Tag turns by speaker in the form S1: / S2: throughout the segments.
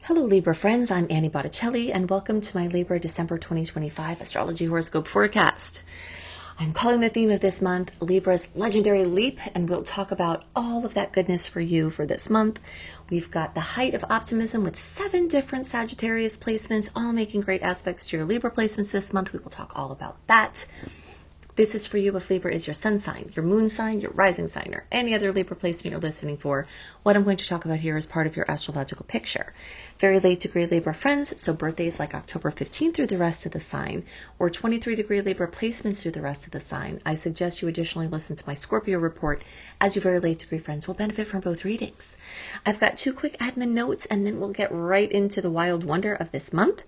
S1: Hello Libra friends, I'm Annie Botticelli and welcome to my Libra December 2025 Astrology Horoscope Forecast. I'm calling the theme of this month Libra's Legendary Leap, and we'll talk about all of that goodness for you for this month. We've got the height of optimism with 7 different Sagittarius placements, all making great aspects to your Libra placements this month. We will talk all about that. This is for you if Libra is your sun sign, your moon sign, your rising sign, or any other Libra placement you're listening for. What I'm going to talk about here is part of your astrological picture. Very late degree Libra friends, so birthdays like October 15th through the rest of the sign, or 23 degree Libra placements through the rest of the sign. I suggest you additionally listen to my Scorpio report, as your very late degree friends will benefit from both readings. I've got 2 quick admin notes, and then we'll get right into the wild wonder of this month.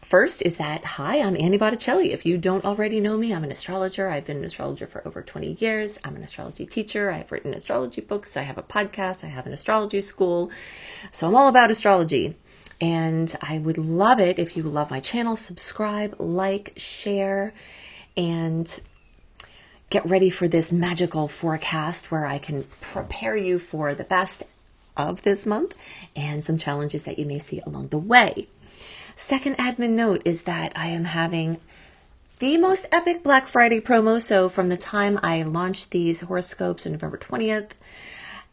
S1: First is that, hi, I'm Annie Botticelli. If you don't already know me, I'm an astrologer. I've been an astrologer for over 20 years. I'm an astrology teacher. I've written astrology books. I have a podcast. I have an astrology school. So I'm all about astrology. And I would love it if you love my channel, subscribe, like, share, and get ready for this magical forecast where I can prepare you for the best of this month and some challenges that you may see along the way. Second admin note is that I am having the most epic Black Friday promo. So from the time I launched these horoscopes on November 20th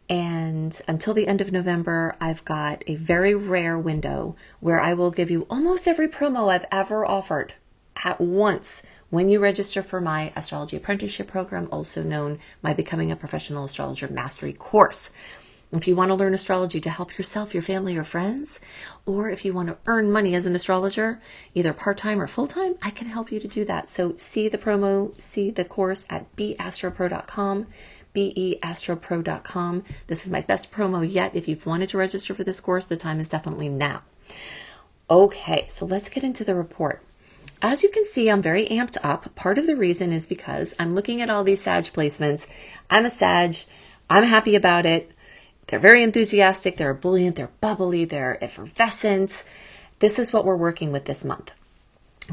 S1: and until the end of November, I've got a very rare window where I will give you almost every promo I've ever offered at once when you register for my Astrology Apprenticeship Program, also known my Becoming a Professional Astrologer Mastery course. If you want to learn astrology to help yourself, your family, or friends, or if you want to earn money as an astrologer, either part-time or full-time, I can help you to do that. So see the promo, see the course at beastropro.com, beastropro.com. This is my best promo yet. If you've wanted to register for this course, the time is definitely now. Okay, so let's get into the report. As you can see, I'm very amped up. Part of the reason is because I'm looking at all these Sag placements. I'm a Sag. I'm happy about it. They're very enthusiastic, they're ebullient, they're bubbly, they're effervescent. This is what we're working with this month.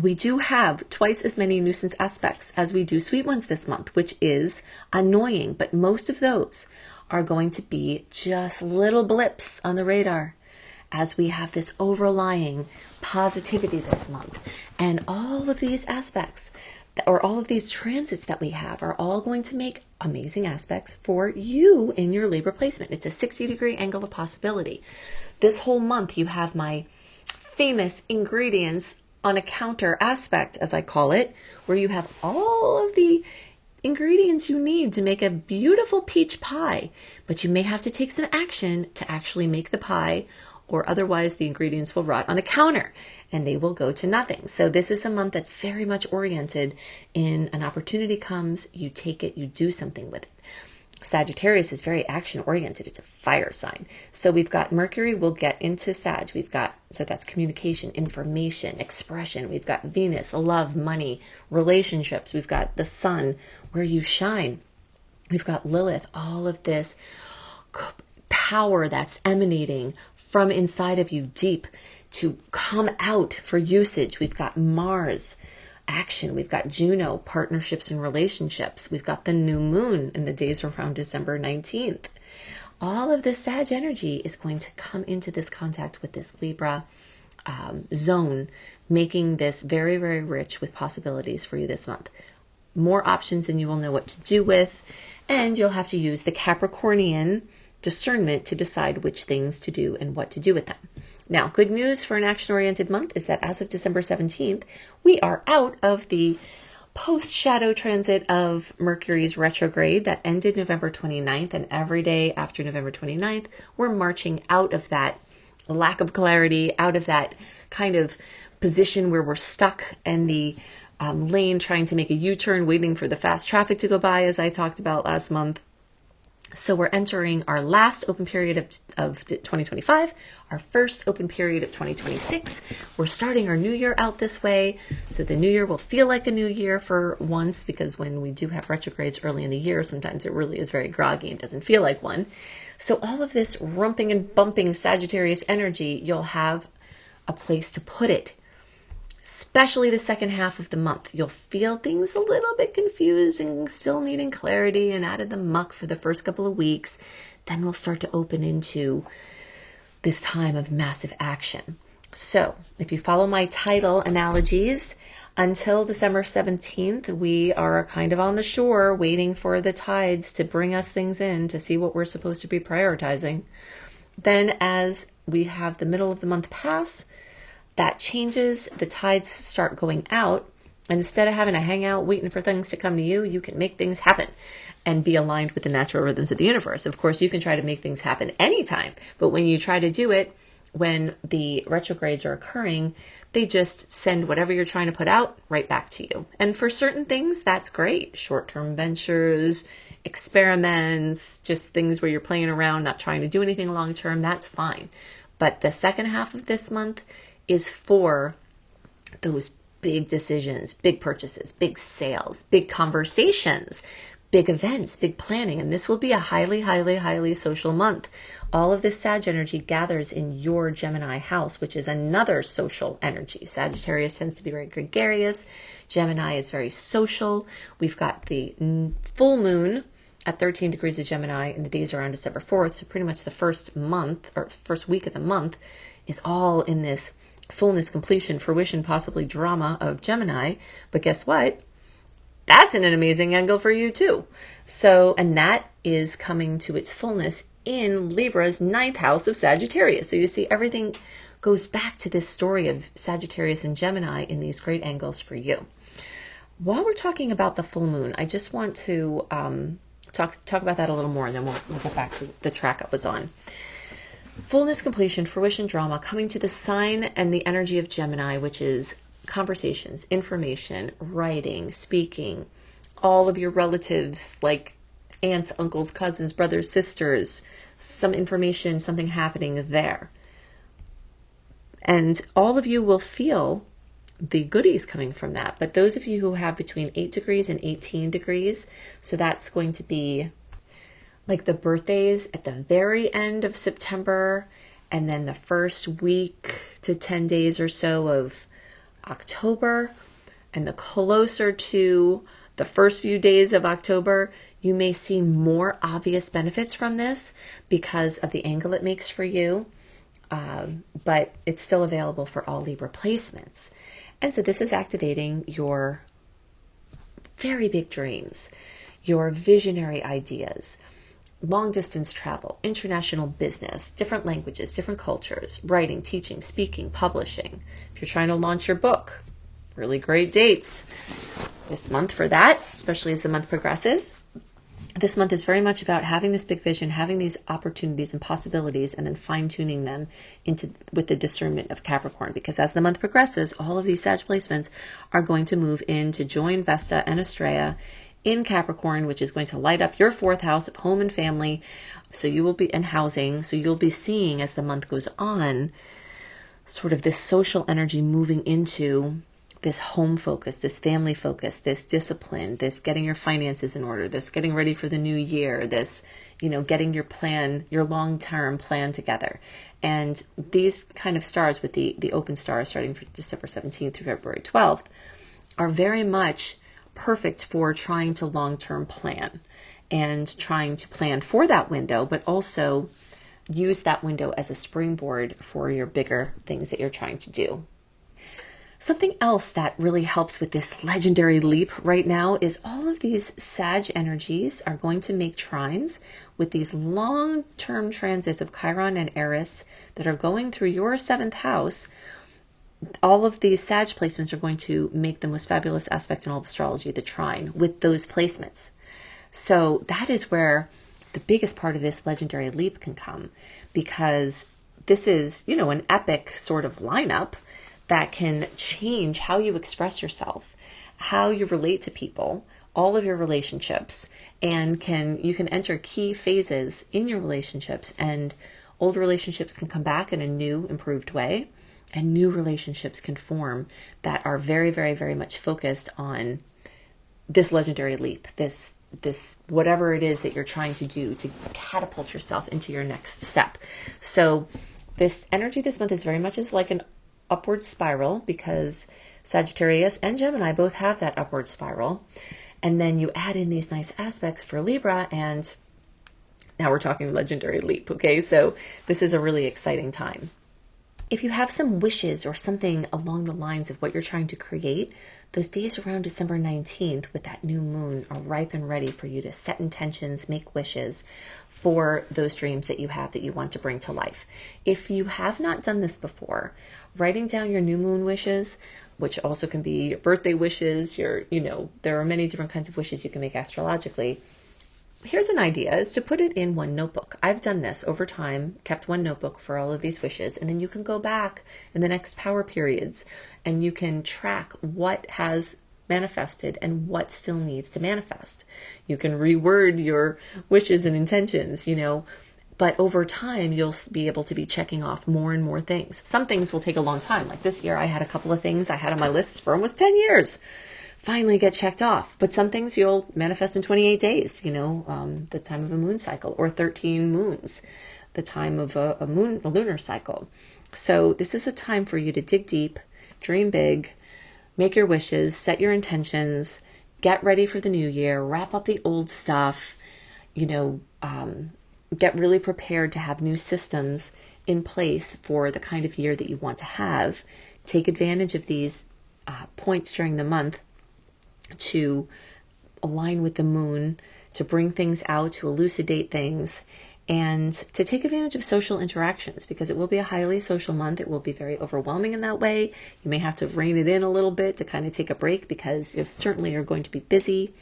S1: We do have twice as many nuisance aspects as we do sweet ones this month, which is annoying, but most of those are going to be just little blips on the radar as we have this overlying positivity this month. And all of these aspects, or all of these transits that we have, are all going to make amazing aspects for you in your Libra placement. It's a 60-degree angle of possibility. This whole month you have my famous ingredients on a counter aspect, as I call it, where you have all of the ingredients you need to make a beautiful peach pie, but you may have to take some action to actually make the pie, or otherwise the ingredients will rot on the counter and they will go to nothing. So this is a month that's very much oriented in an opportunity comes, you take it, you do something with it. Sagittarius is very action oriented. It's a fire sign. So we've got Mercury, we'll get into Sag. So that's communication, information, expression. We've got Venus, love, money, relationships. We've got the sun, where you shine. We've got Lilith, all of this power that's emanating from inside of you deep to come out for usage. We've got Mars, action. We've got Juno, partnerships and relationships. We've got the new moon in the days around December 19th. All of this Sag energy is going to come into this contact with this Libra zone, making this very, very rich with possibilities for you this month. More options than you will know what to do with, and you'll have to use the Capricornian discernment to decide which things to do and what to do with them. Now, good news for an action-oriented month is that as of December 17th, we are out of the post-shadow transit of Mercury's retrograde that ended November 29th, and every day after November 29th, we're marching out of that lack of clarity, out of that kind of position where we're stuck in the lane trying to make a U-turn, waiting for the fast traffic to go by, as I talked about last month. So we're entering our last open period of 2025, our first open period of 2026. We're starting our new year out this way. So the new year will feel like a new year for once, because when we do have retrogrades early in the year, sometimes it really is very groggy and doesn't feel like one. So all of this rumping and bumping Sagittarius energy, you'll have a place to put it. Especially the second half of the month, you'll feel things a little bit confused and still needing clarity and out of the muck for the first couple of weeks. Then we'll start to open into this time of massive action. So if you follow my title analogies, until December 17th, we are kind of on the shore waiting for the tides to bring us things in to see what we're supposed to be prioritizing. Then as we have the middle of the month pass, that changes, the tides start going out. And instead of having to hang out waiting for things to come to you, you can make things happen and be aligned with the natural rhythms of the universe. Of course, you can try to make things happen anytime, but when you try to do it when the retrogrades are occurring, they just send whatever you're trying to put out right back to you. And for certain things, that's great. Short-term ventures, experiments, just things where you're playing around, not trying to do anything long-term, that's fine. But the second half of this month is for those big decisions, big purchases, big sales, big conversations, big events, big planning. And this will be a highly, highly, highly social month. All of this Sag energy gathers in your Gemini house, which is another social energy. Sagittarius tends to be very gregarious. Gemini is very social. We've got the full moon at 13 degrees of Gemini, and the days are on December 4th. So pretty much the first month or first week of the month is all in this fullness, completion, fruition, possibly drama of Gemini. But guess what? That's in an amazing angle for you too. So, and that is coming to its fullness in Libra's ninth house of Sagittarius. So you see everything goes back to this story of Sagittarius and Gemini in these great angles for you. While we're talking about the full moon, I just want to talk about that a little more, and then we'll get back to the track I was on. Fullness, completion, fruition, drama, coming to the sign and the energy of Gemini, which is conversations, information, writing, speaking, all of your relatives, like aunts, uncles, cousins, brothers, sisters, some information, something happening there. And all of you will feel the goodies coming from that. But those of you who have between 8 degrees and 18 degrees, so that's going to be like the birthdays at the very end of September, and then the first week to 10 days or so of October, and the closer to the first few days of October, you may see more obvious benefits from this because of the angle it makes for you, but it's still available for all Libra placements. And so this is activating your very big dreams, your visionary ideas, long distance travel, international business, different languages, different cultures, writing, teaching, speaking, publishing. If you're trying to launch your book, really great dates this month for that, especially as the month progresses. This month is very much about having this big vision, having these opportunities and possibilities, and then fine-tuning them with the discernment of Capricorn. Because as the month progresses, all of these Sag placements are going to move into join Vesta and Astrea in Capricorn, which is going to light up your fourth house of home and family. So you will be in housing. So you'll be seeing as the month goes on, sort of this social energy moving into this home focus, this family focus, this discipline, this getting your finances in order, this getting ready for the new year, this, getting your plan, your long-term plan together. And these kind of stars with the open stars starting from December 17th through February 12th are very much perfect for trying to long-term plan and trying to plan for that window, but also use that window as a springboard for your bigger things that you're trying to do. Something else that really helps with this legendary leap right now is all of these Sag energies are going to make trines with these long-term transits of Chiron and Eris that are going through your seventh house. All of these Sag placements are going to make the most fabulous aspect in all of astrology, the trine, with those placements. So that is where the biggest part of this legendary leap can come, because this is, an epic sort of lineup that can change how you express yourself, how you relate to people, all of your relationships, and you can enter key phases in your relationships, and old relationships can come back in a new, improved way, and new relationships can form that are very, very, very much focused on this legendary leap, this whatever it is that you're trying to do to catapult yourself into your next step. So this energy this month is very much as like an upward spiral, because Sagittarius and Gemini both have that upward spiral. And then you add in these nice aspects for Libra, and Now we're talking legendary leap, okay? So this is a really exciting time. If you have some wishes or something along the lines of what you're trying to create, those days around December 19th with that new moon are ripe and ready for you to set intentions, make wishes for those dreams that you have that you want to bring to life. If you have not done this before, writing down your new moon wishes, which also can be your birthday wishes, there are many different kinds of wishes you can make astrologically. Here's an idea, is to put it in one notebook. I've done this over time, kept one notebook for all of these wishes, and then you can go back in the next power periods and you can track what has manifested and what still needs to manifest. You can reword your wishes and intentions, but over time you'll be able to be checking off more and more things. Some things will take a long time. Like this year, I had a couple of things I had on my list for almost 10 years. Finally get checked off. But some things you'll manifest in 28 days, the time of a moon cycle, or 13 moons, the time of a lunar cycle. So this is a time for you to dig deep, dream big, make your wishes, set your intentions, get ready for the new year, wrap up the old stuff, get really prepared to have new systems in place for the kind of year that you want to have. Take advantage of these points during the month to align with the moon, to bring things out, to elucidate things, and to take advantage of social interactions, because it will be a highly social month. It will be very overwhelming in that way. You may have to rein it in a little bit to kind of take a break, because you certainly are going to be busy.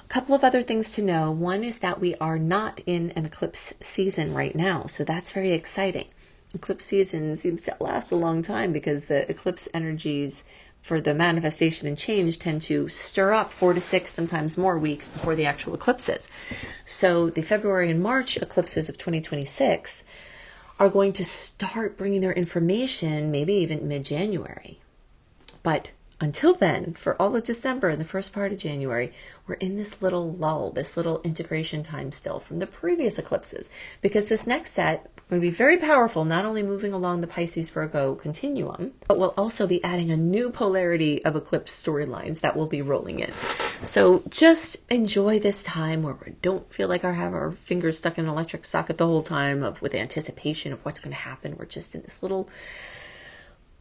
S1: A couple of other things to know. One is that we are not in an eclipse season right now, so that's very exciting. Eclipse season seems to last a long time because the eclipse energies for the manifestation and change tend to stir up 4 to 6, sometimes more weeks before the actual eclipses. So the February and March eclipses of 2026 are going to start bringing their information maybe even mid-January. But until then, for all of December and the first part of January, we're in this little lull, this little integration time still from the previous eclipses, because this next set will be very powerful, not only moving along the Pisces-Virgo continuum, but we'll also be adding a new polarity of eclipse storylines that will be rolling in. So just enjoy this time where we don't feel like have our fingers stuck in an electric socket the whole time with anticipation of what's going to happen. We're just in this little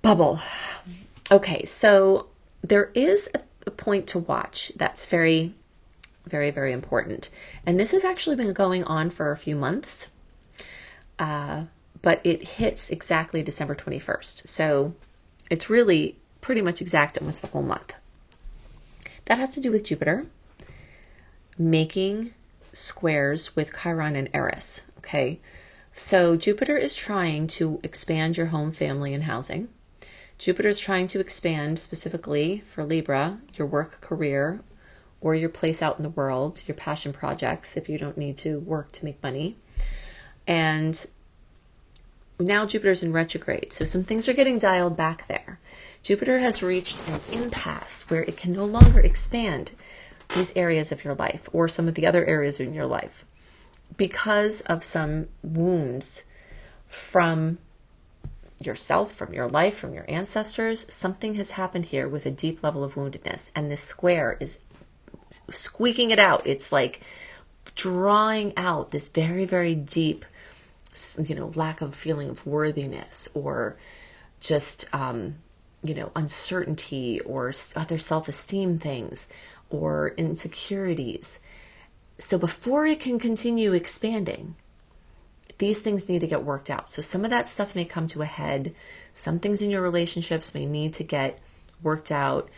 S1: bubble. Okay, so there is a point to watch that's very, very, very important. And this has actually been going on for a few months. But it hits exactly December 21st. So it's really pretty much exact almost the whole month. That has to do with Jupiter making squares with Chiron and Eris. Okay. So Jupiter is trying to expand your home, family, and housing. Jupiter is trying to expand specifically for Libra, your work career, or your place out in the world, your passion projects, if you don't need to work to make money. And now Jupiter's in retrograde, so some things are getting dialed back there. Jupiter has reached an impasse where it can no longer expand these areas of your life or some of the other areas in your life because of some wounds from yourself, from your life, from your ancestors. Something has happened here with a deep level of woundedness, and this square is squeaking it out. It's like drawing out this very, very deep lack of feeling of worthiness, or just, uncertainty, or other self-esteem things, or insecurities. So before it can continue expanding, these things need to get worked out. So some of that stuff may come to a head. Some things in your relationships may need to get worked out.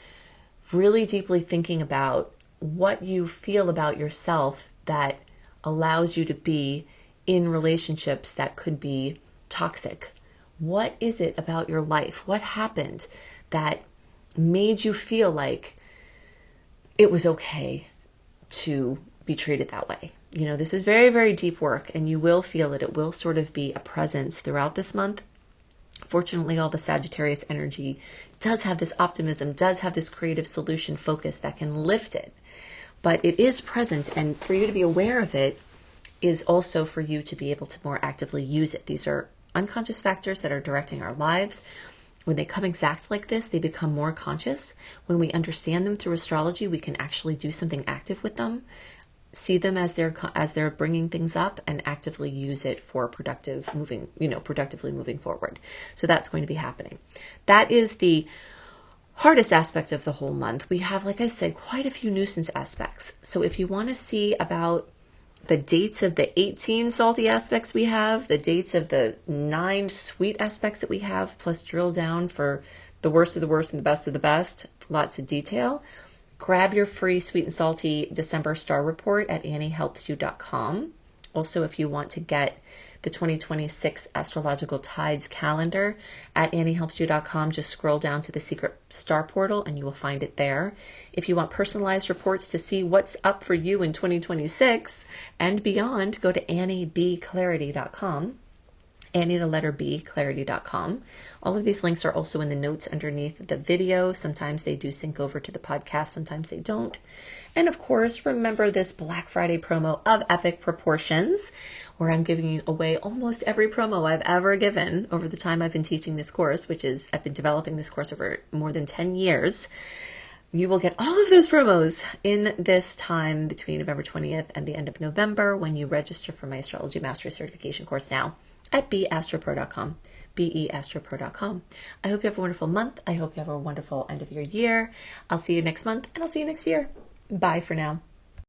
S1: Really deeply thinking about what you feel about yourself that allows you to be in relationships that could be toxic. What is it about your life? What happened that made you feel like it was okay to be treated that way? This is very, very deep work, and you will feel it. It will sort of be a presence throughout this month. Fortunately, all the Sagittarius energy does have this optimism, does have this creative solution focus that can lift it. But it is present, and for you to be aware of it is also for you to be able to more actively use it. These are unconscious factors that are directing our lives. When they come exact like this, they become more conscious. When we understand them through astrology, we can actually do something active with them. see them as they're bringing things up and actively use it for productively moving forward. So that's going to be happening. That is the hardest aspect of the whole month. We have, like I said, quite a few nuisance aspects. So if you want to see about the dates of the 18 salty aspects we have, the dates of the 9 sweet aspects that we have, plus drill down for the worst of the worst and the best of the best, lots of detail, grab your free Sweet and Salty December Star Report at anniehelpsyou.com. Also, if you want to get the 2026 Astrological Tides calendar at anniehelpsyou.com, just scroll down to the secret star portal and you will find it there. If you want personalized reports to see what's up for you in 2026 and beyond, go to anniebclarity.com. Annie, the letter B, clarity.com. All of these links are also in the notes underneath the video. Sometimes they do sync over to the podcast, sometimes they don't. And of course, remember this Black Friday promo of epic proportions, where I'm giving away almost every promo I've ever given over the time I've been teaching this course, which is I've been developing this course over more than 10 years. You will get all of those promos in this time between November 20th and the end of November when you register for my Astrology Mastery Certification course now at beastropro.com, beastropro.com. I hope you have a wonderful month. I hope you have a wonderful end of your year. I'll see you next month and I'll see you next year. Bye for now.